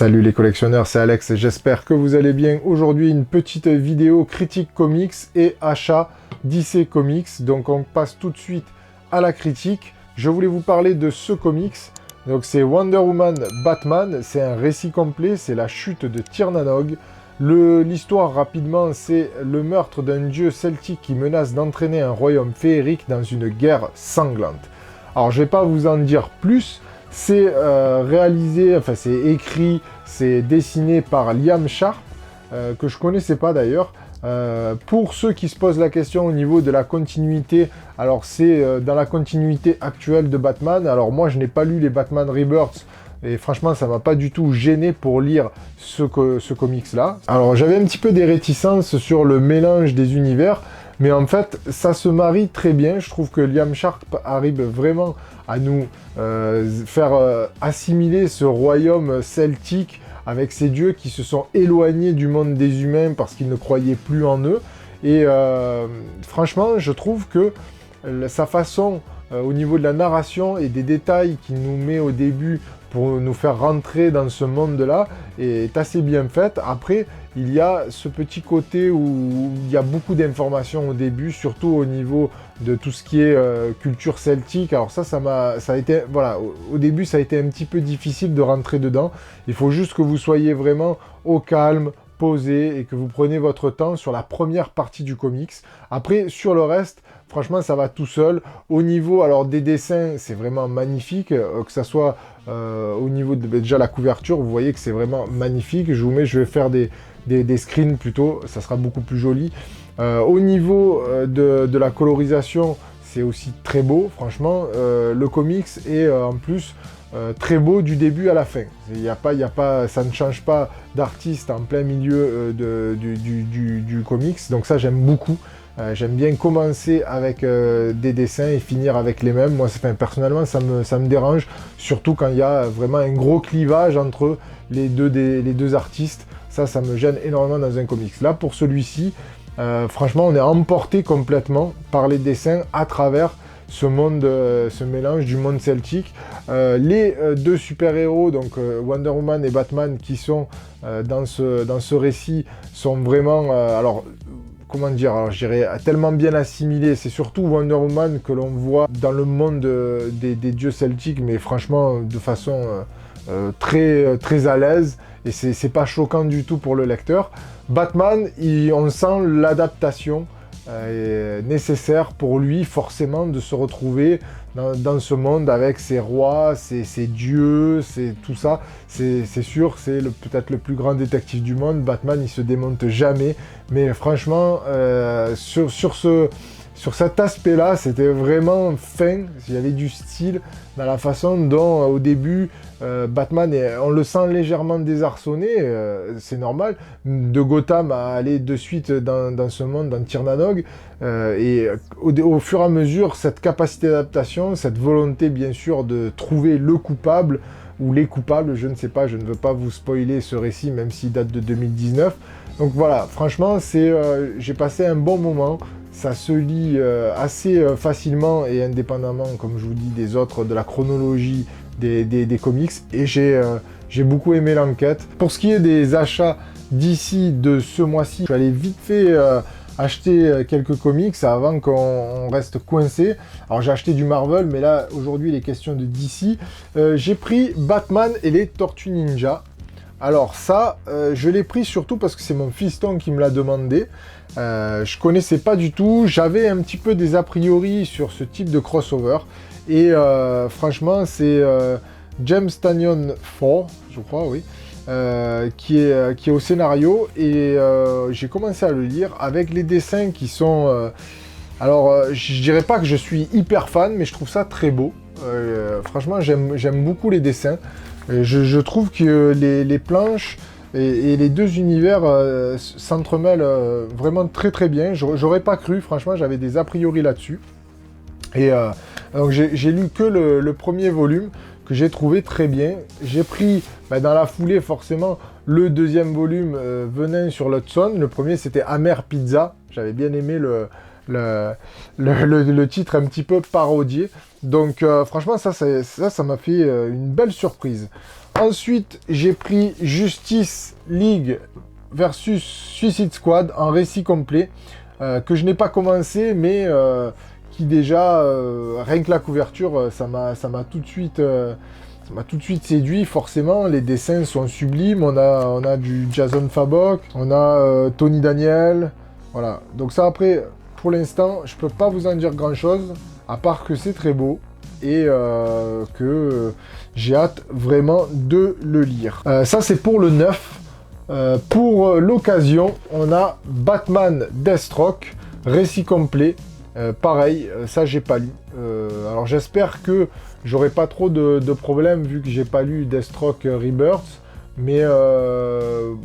Salut les collectionneurs, c'est Alex, j'espère que vous allez bien. Aujourd'hui, une petite vidéo critique comics et achat DC Comics. Donc on passe tout de suite à la critique. Je voulais vous parler de ce comics. Donc c'est Wonder Woman Batman, c'est un récit complet, c'est la chute de Tir na Nog. L'histoire rapidement, c'est le meurtre d'un dieu celtique qui menace d'entraîner un royaume féerique dans une guerre sanglante. Alors je vais pas vous en dire plus. C'est réalisé, enfin c'est écrit, c'est dessiné par Liam Sharp, que je connaissais pas d'ailleurs. Pour ceux qui se posent la question au niveau de la continuité, alors c'est dans la continuité actuelle de Batman. Alors moi je n'ai pas lu les Batman Rebirth, et franchement ça m'a pas du tout gêné pour lire ce comics là. Alors j'avais un petit peu des réticences sur le mélange des univers, mais en fait, ça se marie très bien. Je trouve que Liam Sharp arrive vraiment à nous faire assimiler ce royaume celtique avec ces dieux qui se sont éloignés du monde des humains parce qu'ils ne croyaient plus en eux. Et franchement, je trouve que sa façon, au niveau de la narration et des détails qu'il nous met au début pour nous faire rentrer dans ce monde-là, est assez bien faite. Après, il y a ce petit côté où il y a beaucoup d'informations au début, surtout au niveau de tout ce qui est culture celtique. Alors ça a été, voilà, au début ça a été un petit peu difficile de rentrer dedans. Il faut juste que vous soyez vraiment au calme, posé, et que vous preniez votre temps sur la première partie du comics. Après, sur le reste, franchement, ça va tout seul. Au niveau alors des dessins, c'est vraiment magnifique, que ça soit au niveau de déjà la couverture, vous voyez que c'est vraiment magnifique. Je vais faire des screens plutôt, ça sera beaucoup plus joli. Au niveau de la colorisation, c'est aussi très beau, franchement. Le comics est en plus très beau du début à la fin. Ça ne change pas d'artiste en plein milieu du comics, donc ça j'aime beaucoup. J'aime bien commencer avec des dessins et finir avec les mêmes. Moi, personnellement, ça me dérange, surtout quand il y a vraiment un gros clivage entre les deux artistes. Ça me gêne énormément dans un comics. Là, pour celui-ci, franchement, on est emporté complètement par les dessins à travers ce monde, ce mélange du monde celtique. Les deux super-héros, donc Wonder Woman et Batman, qui sont dans ce récit, sont vraiment... comment dire, alors je dirais tellement bien assimilé. C'est surtout Wonder Woman que l'on voit dans le monde des dieux celtiques, mais franchement de façon très à l'aise, et c'est pas choquant du tout pour le lecteur. Batman, on sent l'adaptation nécessaire pour lui forcément de se retrouver dans ce monde avec ses rois, ses dieux, tout ça. C'est sûr, c'est peut-être le plus grand détective du monde. Batman, il se démonte jamais, mais franchement, sur cet aspect-là, c'était vraiment fin. Il y avait du style dans la façon dont, au début, Batman, on le sent légèrement désarçonné, c'est normal, de Gotham à aller de suite dans ce monde, dans Tir na Nog, et au fur et à mesure, cette capacité d'adaptation, cette volonté, bien sûr, de trouver le coupable, ou les coupables, je ne sais pas, je ne veux pas vous spoiler ce récit, même s'il date de 2019. Donc voilà, franchement, j'ai passé un bon moment. Ça se lit assez facilement et indépendamment, comme je vous dis, des autres, de la chronologie des comics. Et j'ai beaucoup aimé l'enquête. Pour ce qui est des achats d'ici de ce mois-ci, je suis allé vite fait acheter quelques comics avant qu'on reste coincé. Alors j'ai acheté du Marvel, mais là, aujourd'hui, les questions de DC. J'ai pris Batman et les Tortues Ninja. Alors ça, je l'ai pris surtout parce que c'est mon fiston qui me l'a demandé. Je connaissais pas du tout, j'avais un petit peu des a priori sur ce type de crossover. Et franchement, c'est James Tynion IV, je crois, oui, qui est au scénario. Et j'ai commencé à le lire avec les dessins qui sont... je dirais pas que je suis hyper fan, mais je trouve ça très beau. Franchement, j'aime beaucoup les dessins. Je trouve que les planches et les deux univers s'entremêlent vraiment très bien. J'aurais pas cru, franchement, j'avais des a priori là-dessus. Et donc j'ai lu que le premier volume, que j'ai trouvé très bien. J'ai pris dans la foulée forcément le deuxième volume Venin sur l'Hudson. Le premier c'était Amer Pizza. J'avais bien aimé le titre un petit peu parodié. Donc franchement ça m'a fait une belle surprise. Ensuite, j'ai pris Justice League versus Suicide Squad en récit complet, que je n'ai pas commencé, mais qui déjà, rien que la couverture, ça m'a tout de suite... ça m'a tout de suite séduit, forcément, les dessins sont sublimes, on a du Jason Fabok, on a Tony Daniel, voilà. Donc ça après, pour l'instant, je peux pas vous en dire grand chose, à part que c'est très beau, et que j'ai hâte vraiment de le lire. Ça c'est pour le 9. Pour l'occasion, on a Batman Deathstroke, récit complet. Pareil, ça j'ai pas lu. Alors j'espère que j'aurai pas trop de problèmes vu que j'ai pas lu Deathstroke Rebirth. Mais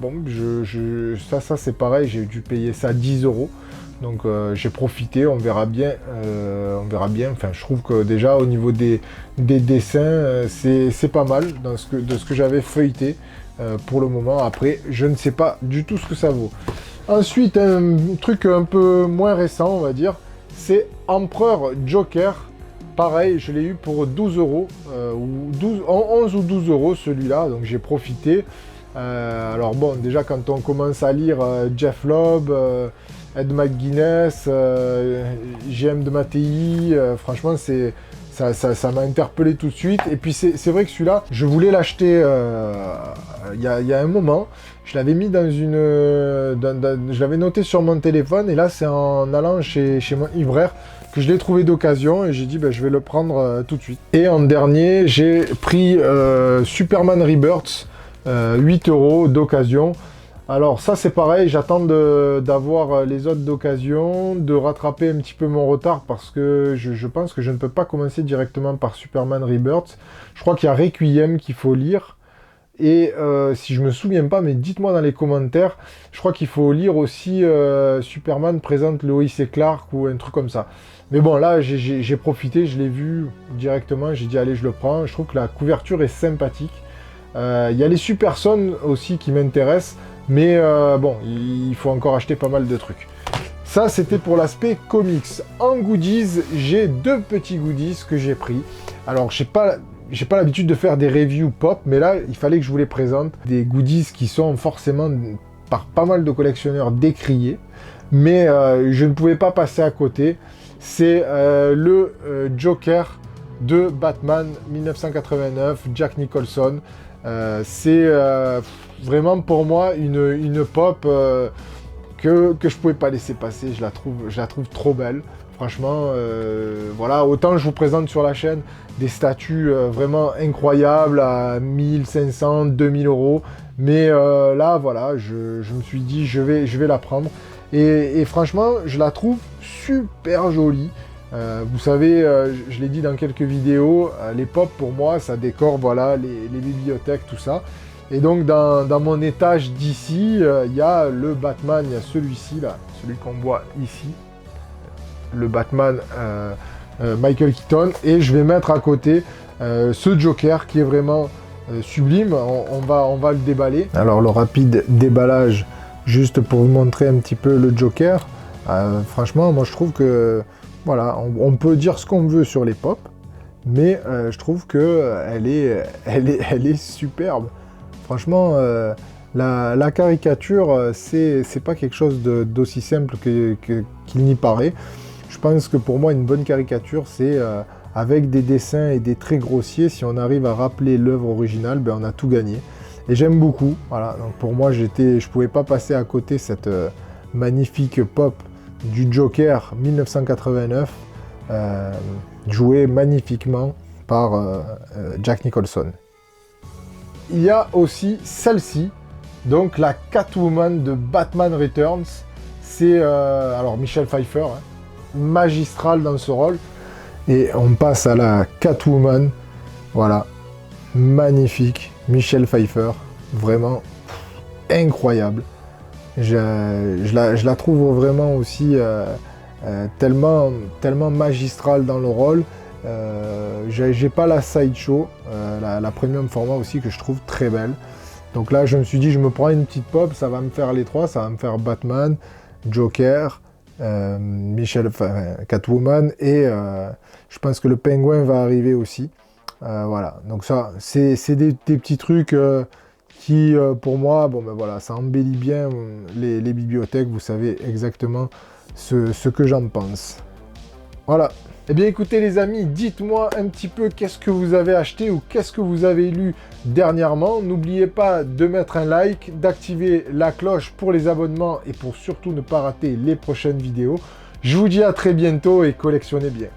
bon, ça c'est pareil, j'ai dû payer ça 10 €. Donc j'ai profité, on verra bien. Enfin, je trouve que déjà au niveau des dessins, c'est pas mal de ce que j'avais feuilleté pour le moment. Après, je ne sais pas du tout ce que ça vaut. Ensuite, un truc un peu moins récent, on va dire, c'est Empereur Joker. Pareil, je l'ai eu pour 12 €, 11 ou 12 € celui-là, donc j'ai profité. Alors bon, déjà quand on commence à lire Jeff Loeb, Ed McGuinness, JM de Mattei, franchement ça m'a interpellé tout de suite. Et puis c'est vrai que celui-là, je voulais l'acheter il y a un moment. Je l'avais mis dans une... je l'avais noté sur mon téléphone, et là c'est en allant chez mon libraire que je l'ai trouvé d'occasion, et j'ai dit je vais le prendre tout de suite. Et en dernier, j'ai pris Superman Rebirth, 8 € d'occasion. Alors ça c'est pareil, j'attends d'avoir les autres d'occasion, de rattraper un petit peu mon retard, parce que je pense que je ne peux pas commencer directement par Superman Rebirth. Je crois qu'il y a Requiem qu'il faut lire. Et si je me souviens pas, mais dites-moi dans les commentaires, je crois qu'il faut lire aussi Superman présente Lois et Clark ou un truc comme ça. Mais bon, là, j'ai profité, je l'ai vu directement, j'ai dit allez, je le prends. Je trouve que la couverture est sympathique. Il y a les Super Sons aussi qui m'intéressent, mais bon, il faut encore acheter pas mal de trucs. Ça, c'était pour l'aspect comics. En goodies, j'ai deux petits goodies que j'ai pris. Alors, j'ai pas l'habitude de faire des reviews pop, mais là, il fallait que je vous les présente. Des goodies qui sont forcément, par pas mal de collectionneurs, décriés. Mais je ne pouvais pas passer à côté. C'est le Joker de Batman 1989, Jack Nicholson. C'est vraiment pour moi une pop que je pouvais pas laisser passer. Je la trouve trop belle. Franchement, voilà, autant je vous présente sur la chaîne des statues vraiment incroyables à 1500, 2000 €. Mais là, voilà, je me suis dit, je vais la prendre. Et franchement, je la trouve super jolie. Vous savez, je l'ai dit dans quelques vidéos, les pop pour moi, ça décore voilà, les bibliothèques, tout ça. Et donc dans mon étage d'ici, il y a le Batman, il y a celui-ci là, celui qu'on voit ici. Le Batman Michael Keaton, et je vais mettre à côté ce Joker qui est vraiment sublime. On va le déballer. Alors le rapide déballage, juste pour vous montrer un petit peu le Joker. Franchement, moi je trouve que voilà, on peut dire ce qu'on veut sur les pop, mais je trouve que elle est superbe. Franchement, la caricature, c'est pas quelque chose d'aussi simple qu'il n'y paraît. Je pense que pour moi, une bonne caricature, c'est avec des dessins et des traits grossiers, si on arrive à rappeler l'œuvre originale, ben, on a tout gagné. Et j'aime beaucoup. Voilà. Donc pour moi, je pouvais pas passer à côté cette magnifique pop du Joker 1989, joué magnifiquement par Jack Nicholson. Il y a aussi celle-ci, donc la Catwoman de Batman Returns. C'est alors Michelle Pfeiffer, hein, magistrale dans ce rôle. Et on passe à la Catwoman. Voilà, magnifique, Michelle Pfeiffer, vraiment incroyable. Je la trouve vraiment aussi tellement magistrale dans le rôle. J'ai pas la sideshow, la premium format aussi que je trouve très belle. Donc là je me suis dit je me prends une petite pop, ça va me faire les trois, ça va me faire Batman, Joker, Catwoman, et je pense que le Pingouin va arriver aussi. Voilà, donc ça, c'est des petits trucs qui, pour moi, bon ben voilà, ça embellit bien les bibliothèques, vous savez exactement ce que j'en pense. Voilà. Eh bien écoutez les amis, dites-moi un petit peu qu'est-ce que vous avez acheté ou qu'est-ce que vous avez lu dernièrement. N'oubliez pas de mettre un like, d'activer la cloche pour les abonnements et pour surtout ne pas rater les prochaines vidéos. Je vous dis à très bientôt et collectionnez bien.